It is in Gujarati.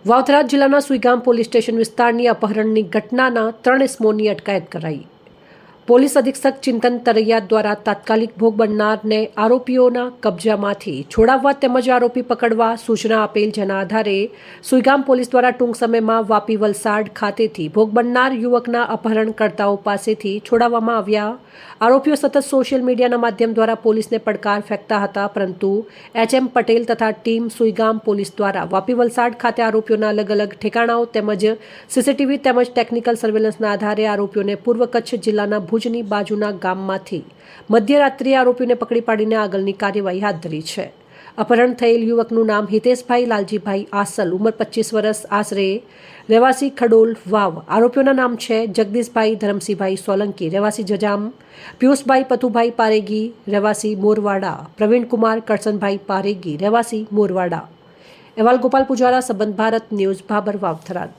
વાવથરા જિલ્લાના સુઈગામ પોલીસ સ્ટેશન વિસ્તારની અપહરણની ઘટનાના 3 ઇસમોની અટકાયત કરાઈ. પોલીસ અધિક્ષક ચિંતન તરૈયા દ્વારા તાત્કાલિક ભોગ બનનારને આરોપીઓના કબજામાંથી છોડાવવા તેમજ આરોપી પકડવા સૂચના આપેલ, જેના આધારે સુઈગામ પોલીસ દ્વારા ટૂંક સમયમાં વાપી વલસાડ ખાતેથી ભોગ બનનાર યુવકના અપહરણકર્તાઓ પાસેથી છોડાવવામાં આવ્યા. આરોપીઓ સતત સોશિયલ મીડિયાના માધ્યમ દ્વારા પોલીસને પડકાર ફેંકતા હતા, પરંતુ HM પટેલ તથા ટીમ સુઈગામ પોલીસ દ્વારા વાપી વલસાડ ખાતે આરોપીઓના અલગ અલગ ઠેકાણાઓ તેમજ CCTV તેમજ ટેકનિકલ સર્વેલન્સના આધારે આરોપીઓને પૂર્વ કચ્છ જિલ્લાના ભુજની બાજુના ગામમાંથી મધ્યરાત્રિએ આરોપીઓને પકડી પાડીને આગળની કાર્યવાહી હાથ ધરી છે. અપહરણ થયેલ યુવકનું નામ હિતેશભાઈ લાલજીભાઈ આસલ, ઉંમર 25 વર્ષ, આશરે રહેવાસી ખડોલ વાવ. આરોપીઓના નામ છે જગદીશભાઈ ધરમસિંહભાઈ સોલંકી, રહેવાસી જજામ, પિયુષભાઈ પતુભાઈ પારેગી, રહેવાસી મોરવાડા, પ્રવીણકુમાર કરશનભાઈ પારેગી, રહેવાસી મોરવાડા. અહેવાલ ગોપાલ પુજારા, સંબંધ ભારત ન્યૂઝ, ભાબર, વાવથરા.